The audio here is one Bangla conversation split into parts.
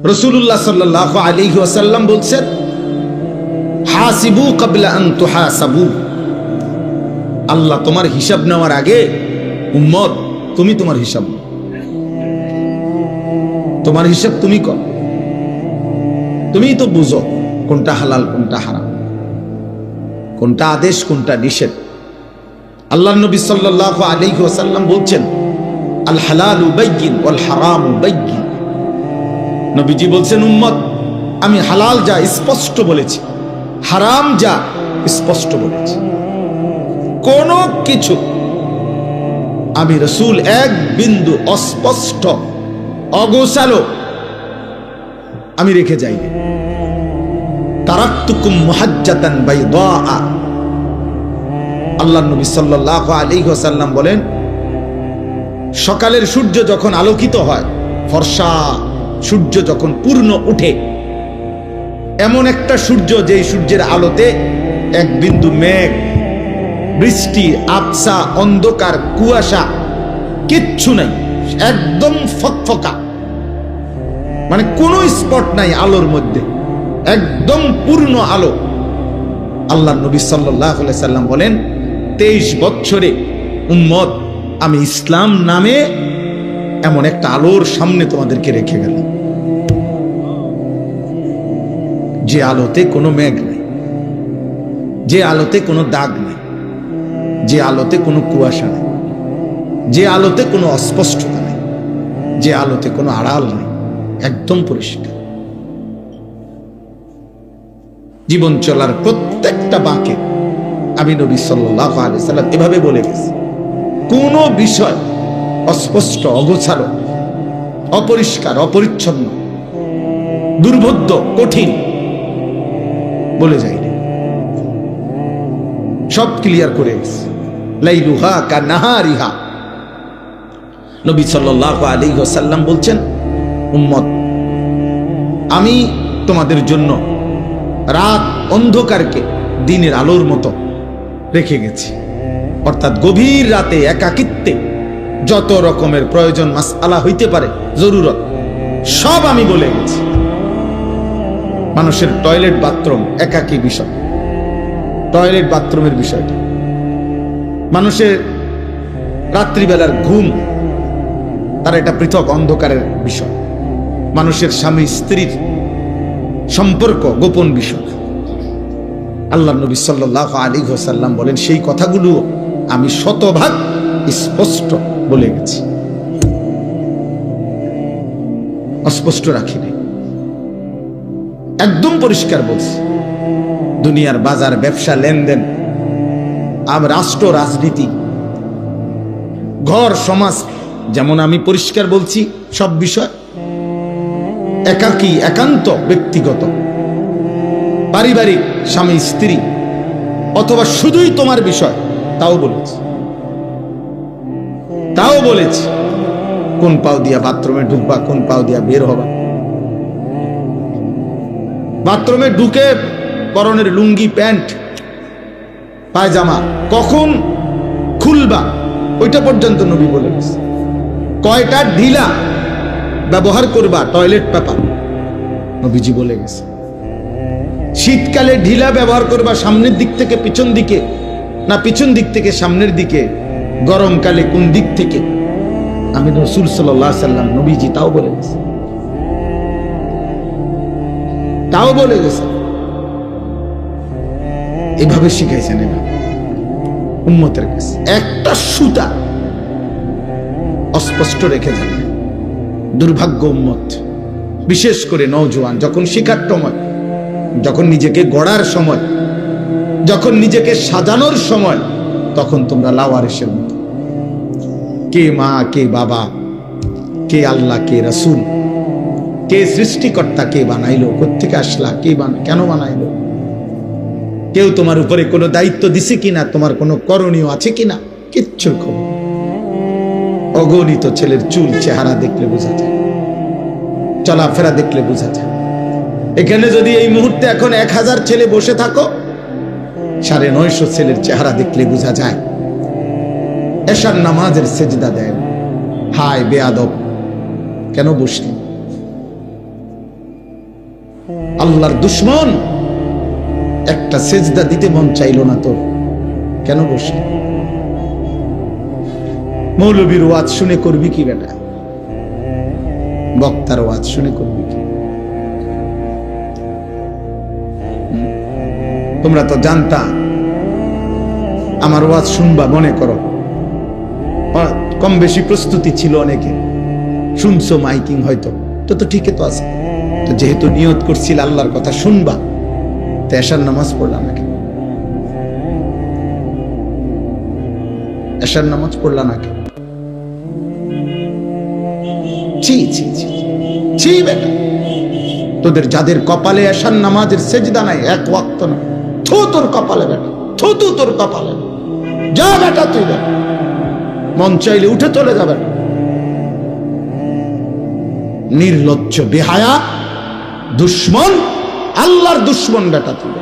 রাসূলুল্লাহ সাল্লাল্লাহু আলাইহি ওয়াসাল্লাম বলছেন, হাসিবু ক্বাবলা আন তুহাসাবু। আল্লাহ তোমার হিসাব নেওয়ার আগে উম্মত তুমি তোমার হিসাব নাও। তোমার হিসাব তুমি কর, তুমিই তো বুঝো কোনটা হালাল কোনটা হারাম, কোনটা আদেশ কোনটা নিষেধ। আল্লাহর নবী সাল্লাল্লাহু আলাইহি ওয়াসাল্লাম বলছেন, আল হালালু বাইয়িন ওয়াল হারামু বাইয়িন। নবীজি বলছেন, উম্মত আমি হালাল যা স্পষ্ট বলেছি, হারাম যা স্পষ্ট বলেছি। কোন কিছু আমি রাসূল এক বিন্দু অস্পষ্ট অগোছালো আমি রেখে যাইনি। তারাকতুকুম মুহাজ্জাতান বাইদা। আল্লাহর নবী সাল্লাল্লাহু আলাইহি ওয়াসাল্লাম বলেন, সকালের সূর্য যখন আলোকিত হয়, ফর্সা সূর্য যখন পূর্ণ উঠে, এমন একটা সূর্য যেই সূর্যের আলোতে এক বিন্দু মেঘ, বৃষ্টি, আবসা, অন্ধকার, কুয়াশা কিচ্ছু নাই, একদম ফকফকা, মানে কোনো স্পট নাই আলোর মধ্যে, একদম পূর্ণ আলো। আল্লাহর নবী সাল্লাল্লাহু আলাইহি সাল্লাম বলেন, 23 বছরে উম্মত আমি ইসলাম নামে এমন একটা আলোর সামনে তোমাদেরকে রেখে গেলাম, যে আলোতে কোনো মেঘ নেই, যে আলোতে কোনো দাগ নেই, যে আলোতে কোনো কুয়াশা নেই, যে আলোতে কোনো অস্পষ্টতা নেই, যে আলোতে কোনো আড়াল নেই, একদম পরিষ্কার। জীবন চলার প্রত্যেকটা বাঁকে আমি নবী সাল্লাল্লাহু আলাইহি সাল্লাম এভাবে বলে গেছি, কোন বিষয় অস্পষ্ট, অগোছালো, অপরিষ্কার, অপরিচ্ছন্ন, দুর্বোধ্য, কঠিন বলে যায়নি, সব ক্লিয়ার করে গেছে। লাইলুহা কান্নাহারিহা। নবী সাল্লাল্লাহু আলাইহি ওয়াসাল্লাম বলছেন, উম্মত আমি তোমাদের জন্য রাত অন্ধকারকে দিনের আলোর মতো রেখে গেছি। অর্থাৎ গভীর রাতে একাকিত্বে যত রকমের প্রয়োজন মাসআলা হইতে পারে, জরুরত, সব আমি বলে গেছি। মানুষের টয়লেট বাথরুম একাকী বিষয়, টয়লেট বাথরুমের বিষয়টা, মানুষের রাত্রিবেলার ঘুম তার এটা পৃথক অন্ধকারের বিষয়, মানুষের স্বামী স্ত্রীর সম্পর্ক গোপন বিষয়। আল্লাহ নবী সাল্লাল্লাহু আলাইহি ওয়াসাল্লাম বলেন, সেই কথাগুলো আমি শতভাগ স্পষ্ট বলে গেছি, অস্পষ্ট রাখিনি, একদম পরিষ্কার বলছি। দুনিয়ার বাজার, ব্যবসা, লেনদেন, রাষ্ট্র, রাজনীতি, ঘর, সমাজ, যেমন আমি পরিষ্কার বলছি সব বিষয়, একাকী, একান্ত, ব্যক্তিগত, পারিবারিক, স্বামী স্ত্রী, অথবা শুধুই তোমার বিষয়, তাও বলেছি, তাও বলেছি। কোন পাও দিয়া বাথরুমে ঢুকবা, কোন পাও দিয়া বের হবা, বাথরুমে ঢুকে পরনের লুঙ্গি, প্যান্ট, পায়জামা কখন খুলবা ওইটা পর্যন্ত নবী বলে গেছে। কয়টা ঢিলা ব্যবহার করবা টয়লেট পেপার, নবীজি বলে গেছে। শীতকালে ঢিলা ব্যবহার করবা সামনের দিক থেকে পিছন দিকে, না পিছন দিক থেকে সামনের দিকে, গরমকালে কোন দিক থেকে, আমি রাসূল সাল্লাল্লাহু আলাইহি সাল্লাম নবীজি তাও বলে গেছে, তাও বলে গেছে। এভাবে শিখাইছেন, এভাবে উম্মতের কাছে একটা সুতা অস্পষ্ট রেখে যান। দুর্ভাগ্য উম্মত, বিশেষ করে নওজোয়ান, যখন শিখার সময়, যখন নিজেকে গড়ার সময়, যখন নিজেকে সাজানোর সময়, তখন তোমরা লাওয়ারিসের মতো, কে মা, কে বাবা, কে আল্লাহ, কে রাসূল, কে সৃষ্টিকর্তা, কে বানাইলো, কোত্থেকে আসলা, কে কেন বানাইলো, কেউ তোমার উপরে কোনো দায়িত্ব দিছে কিনা, তোমার কোনো করণীয় আছে কিনা, কিচ্ছুর খবর। অগণিত ছেলের চুল, চেহারা দেখলে বোঝা যায়, চলাফেরা দেখলে বোঝা যায়। এখানে যদি এই মুহূর্তে এখন 1000 ছেলে বসে থাকো, 950 ছেলের চেহারা দেখলে বোঝা যায়। এশার নামাজের সেজদা দেন, হায় বেয়াদব, কেন বসলি? আল্লাহর দুশ্মন, একটা সেজদা দিতে মন চাইলো না তোর, কেন বসলি? মৌলবীর ওয়াজ শুনে করবি কি বেটা? বক্তার ওয়াজ শুনে করবি কি? তোমরা তো জানতা আমার ওয়াজ শুনবা, মনে করো কম বেশি প্রস্তুতি ছিল, অনেকে শুনছো মাইকিং হয়তো, তো ঠিকই তো আছে। তো যেহেতু নিয়ত করছিল আল্লাহর কথা শুনবা, তো এশার নামাজ পড়লাম নাকি? এশার নামাজ পড়লা নাকি? ছি ছি ছি ছি বেটা, তোদের যাদের কপালে এশার নামাজের সেজদা নাই, এক ওয়াক্ত না, থু তোর কপালে বেটা, থু তোর কপালে। যা বেটা তুই বেটা, মন চাইলে উঠে চলে যাবে। নির্লজ্জ, বেহায়া, দুশ্মন, আল্লাহর দুশ্মন বেটা তুই,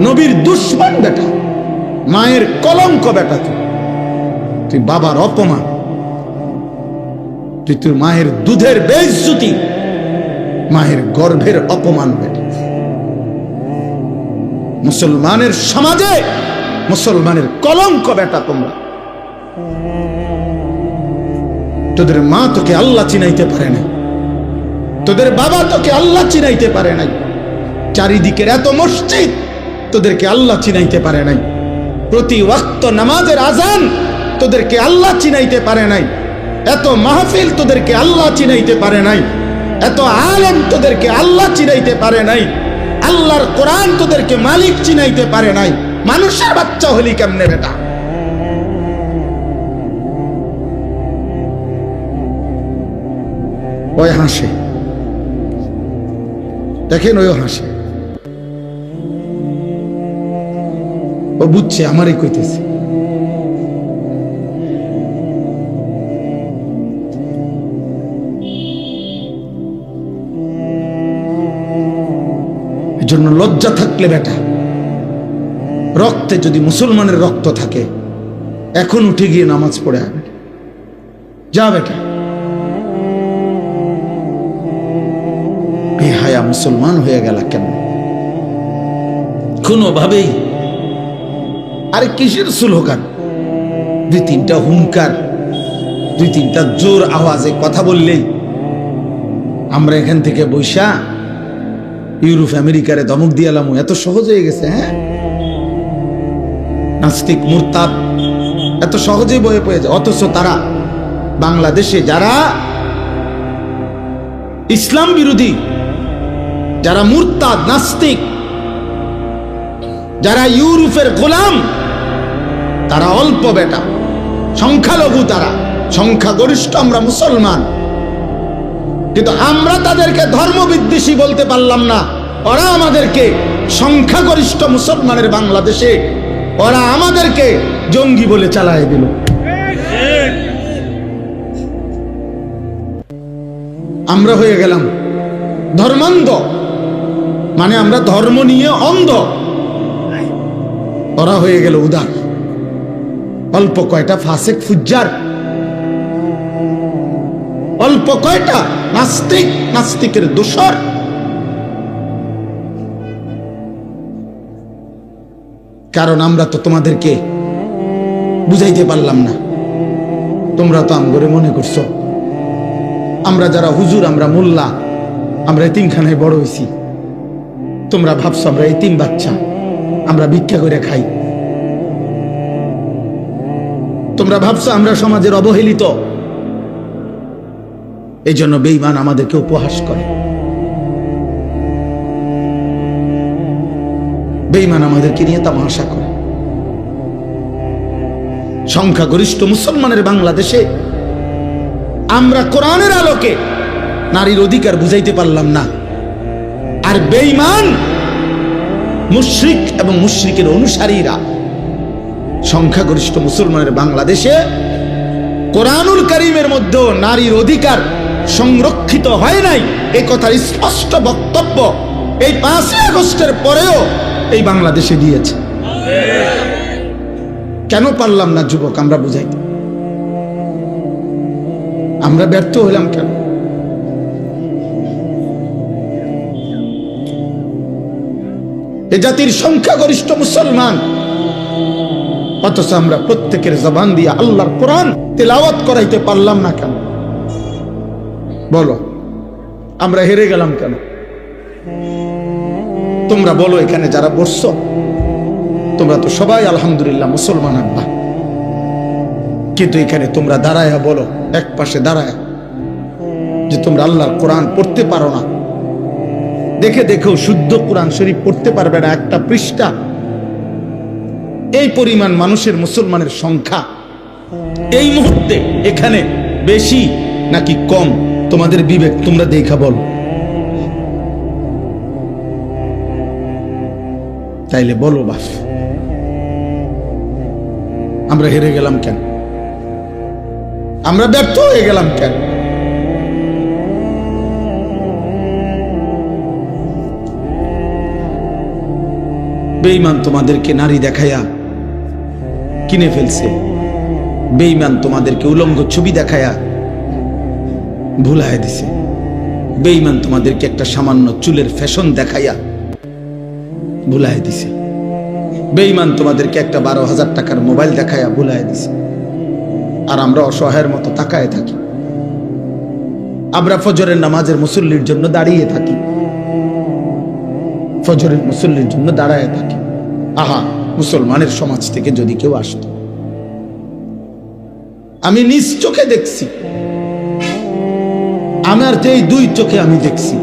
নবীর দুশ্মন বেটা, মায়ের কলঙ্ক বেটা তুই বাবার অপমান, তুই তোর মায়ের দুধের বেইজ্জতি, মায়ের গর্ভের অপমান বেটা। মুসলমানের সমাজে মুসলমানের কলঙ্ক বেটা তোমরা। তোদের মা তোকে আল্লাহ চিনাইতে পারে নাই, তোদের বাবা তোকে আল্লাহ চিনাইতে পারে নাই, চারিদিকের এত মসজিদ তোদেরকে আল্লাহ চিনাইতে পারে নাই, প্রতি ওয়াক্ত নামাজের আজান তোদেরকে আল্লাহ চিনাইতে পারে নাই, এত মাহফিল তোদেরকে আল্লাহ চিনাইতে পারে নাই, এত আলেম তোদেরকে আল্লাহ চিনাইতে পারে নাই, আল্লাহর কোরআন তোদেরকে মালিক চিনাইতে পারে নাই। মানুষের বাচ্চা হলি কেমনে বেটা? ওই হাসে, দেখেন ওই হাসে, ও বুঝছে আমারই কইতেছে। এজন্য লজ্জা থাকলে বেটা, রক্তে যদি মুসলমানের রক্ত থাকে, এখন উঠে গিয়ে নামাজ পড়ে আয় বেটা, যা বেটা। বেহায়া মুসলমান হয়ে গেল কেন? কোনোভাবেই। আরে কিসের স্লোগান? দুই তিনটা হুঙ্কার, দুই তিনটা জোর আওয়াজে কথা বললেই আমরা এখান থেকে বৈশা ইউরোপ আমেরিকারে ধমক দিয়ালাম, এত সহজ হয়ে গেছে। হ্যাঁ, নাস্তিক মুরতাদ এত সহজেই বয়ে পড়ে যায়। অথচ তারা বাংলাদেশে যারা ইসলাম বিরোধী, যারা মুরতাদ নাস্তিক, যারা ইউরোপের গোলাম, তারা অল্প বেটা, সংখ্যালঘু, তারা সংখ্যাগরিষ্ঠ আমরা মুসলমান। কিন্তু আমরা তাদেরকে ধর্মবিদ্বেষী বলতে পারলাম না, ওরা আমাদেরকে সংখ্যাগরিষ্ঠ মুসলমানের বাংলাদেশে ওরা আমাদেরকে জঙ্গি বলে চালায় দিল। আমরা হয়ে গেলাম ধর্মান্ধ, মানে আমরা ধর্ম নিয়ে অন্ধ। ওরা হয়ে গেল উদার। অল্প কয়টা ফাসেক ফুজ্জার, অল্প কয়টা নাস্তিক, নাস্তিকের দোসর। কারণ আমরা তো তোমাদেরকে বুঝাইতে পারলাম না, তোমরা তো আমগরে মনে করছো আমরা যারা হুজুর, আমরা মোল্লা, আমরা এতিমখানায় বড় হয়েছি। তোমরা ভাবছো আমরা এতিম বাচ্চা, আমরা ভিক্ষা করে খাই। তোমরা ভাবছো আমরা সমাজের অবহেলিত, এই জন্য বেঈমান আমাদেরকে উপহাস করে, বেঈমান আমাদেরকে নিয়ে তামাশা করে। সংখ্যাগরিষ্ঠ মুসলমানের বাংলাদেশে আমরা কোরআনের আলোকে নারীর অধিকার বুঝাইতে পারলাম না, আর বেঈমান মুশরিক এবং মুশরিকের অনুসারীরা সংখ্যাগরিষ্ঠ মুসলমানের বাংলাদেশে কোরআনুল কারীমের মধ্যে নারীর অধিকার সংরক্ষিত হয় নাই, এই কথার স্পষ্ট বক্তব্য এই 5ই আগস্টের পরেও এই বাংলাদেশে দিয়েছে। কেন পারলাম না যুবক আমরা বুঝাইতে? আমরা ব্যর্থ হলাম কেন? এ জাতির সংখ্যাগরিষ্ঠ মুসলমান, অথচ আমরা প্রত্যেকের জবান দিয়ে আল্লাহর কোরআন তেলাওয়াত করাইতে পারলাম না কেন? বলো, আমরা হেরে গেলাম কেন? তোমরা বলো, এখানে যারা বসছো তোমরা তো সবাই আলহামদুলিল্লাহ মুসলমান আব্বা, কিন্তু এখানে তোমরা দাঁড়ায় বলো, এক পাশে দাঁড়ায়, যে তোমরা আল্লাহর কোরআন পড়তে পারো না। দেখে দেখেও শুদ্ধ কোরআন শরীফ পড়তে পারবে না একটা পৃষ্ঠা। এই পরিমাণ মানুষের, মুসলমানের সংখ্যা এই মুহূর্তে এখানে বেশি নাকি কম? তোমাদের বিবেক তোমরা দেখা বল। তাইলে বলো বাপ, আমরা হেরে গেলাম কেন? আমরা ব্যর্থ হয়ে গেলাম কেন? বেঈমান তোমাদেরকে নারী দেখায়া কিনে ফেলছে, বেঈমান তোমাদেরকে উলঙ্গ ছবি দেখায়া ভুলায় দিছে, বেঈমান তোমাদেরকে একটা সামান্য চুলের ফ্যাশন দেখাইয়া ভুলায় দিছে, বেঈমান তোমাদেরকে একটা 12,000 টাকার মোবাইল দেখায়া ভুলায় দিছে। আর আমরা অসহায়ের মতো তাকায় থাকি। আমরা ফজরের নামাজের মুসল্লির জন্য দাঁড়িয়ে থাকি, ফজরের মুসল্লির জন্য দাঁড়ায় থাকি। আহা, মুসলমানের সমাজ থেকে যদি কেউ আসতো, আমি নিজ চোখে দেখছি, আমার যে 2 চোখে আমি দেখছি,